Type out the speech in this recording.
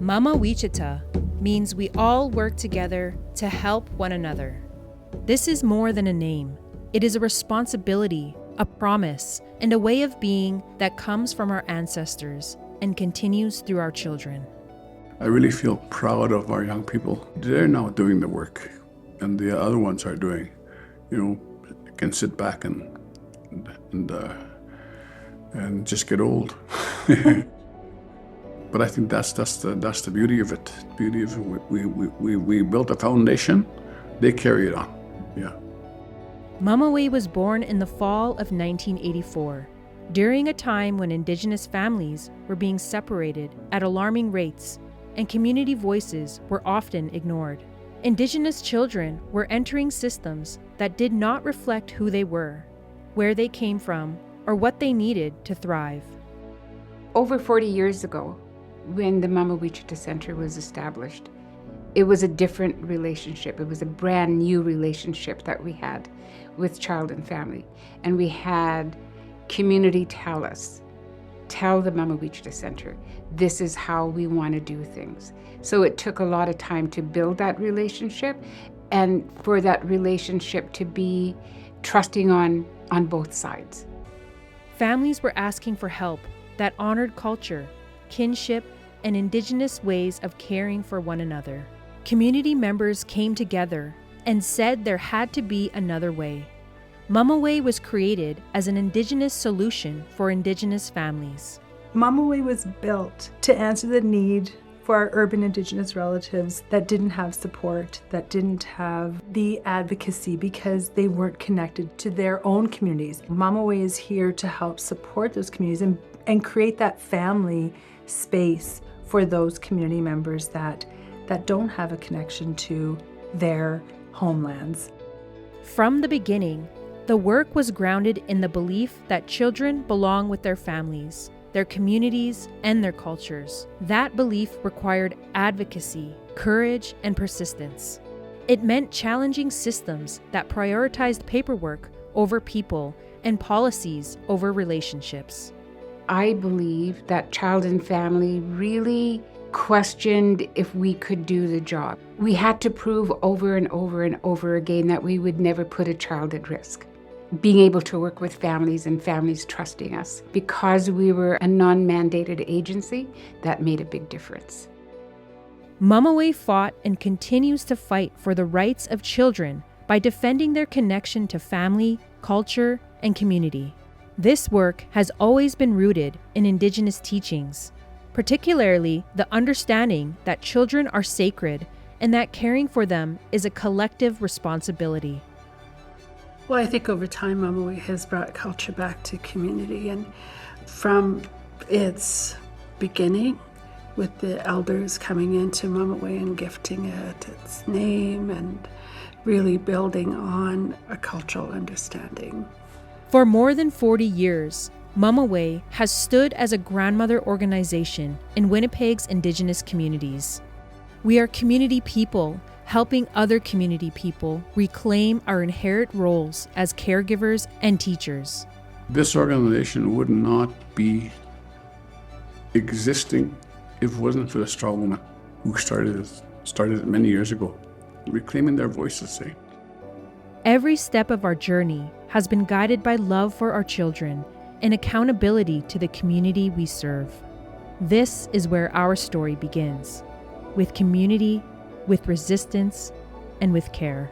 Mama Wichita means we all work together to help one another. This is more than a name. It is a responsibility, a promise, and a way of being that comes from our ancestors and continues through our children. I really feel proud of our young people. They're now doing the work, and the other ones are doing, can sit back and just get old. But I think that's the beauty of it. Beauty of it. We built a foundation. They carry it on. Yeah. Mawi was born in the fall of 1984, during a time when Indigenous families were being separated at alarming rates and community voices were often ignored. Indigenous children were entering systems that did not reflect who they were, where they came from, or what they needed to thrive. Over 40 years ago, when the Mama Wichita Center was established, it was a different relationship. It was a brand new relationship that we had with child and family. And we had community tell the Mama Wichita Center, this is how we want to do things. So it took a lot of time to build that relationship and for that relationship to be trusting on both sides. Families were asking for help that honored culture, kinship, and Indigenous ways of caring for one another. Community members came together and said there had to be another way. Mamawi was created as an Indigenous solution for Indigenous families. Mamawi was built to answer the need for our urban Indigenous relatives that didn't have support, that didn't have the advocacy because they weren't connected to their own communities. Mamawi is here to help support those communities and create that family space for those community members that don't have a connection to their homelands. From the beginning, the work was grounded in the belief that children belong with their families, their communities, and their cultures. That belief required advocacy, courage, and persistence. It meant challenging systems that prioritized paperwork over people and policies over relationships. I believe that child and family really questioned if we could do the job. We had to prove over and over and over again that we would never put a child at risk. Being able to work with families and families trusting us. Because we were a non-mandated agency, that made a big difference. Mamawi fought and continues to fight for the rights of children by defending their connection to family, culture, and community. This work has always been rooted in Indigenous teachings, particularly the understanding that children are sacred and that caring for them is a collective responsibility. Well, I think over time, Mawi has brought culture back to community, and from its beginning, with the elders coming into Mawi and gifting it its name and really building on a cultural understanding. For more than 40 years, Mamawi has stood as a grandmother organization in Winnipeg's Indigenous communities. We are community people helping other community people reclaim our inherent roles as caregivers and teachers. This organization would not be existing if it wasn't for the strong women who started it many years ago, reclaiming their voices. Every step of our journey has been guided by love for our children and accountability to the community we serve. This is where our story begins, with community, with resistance, and with care.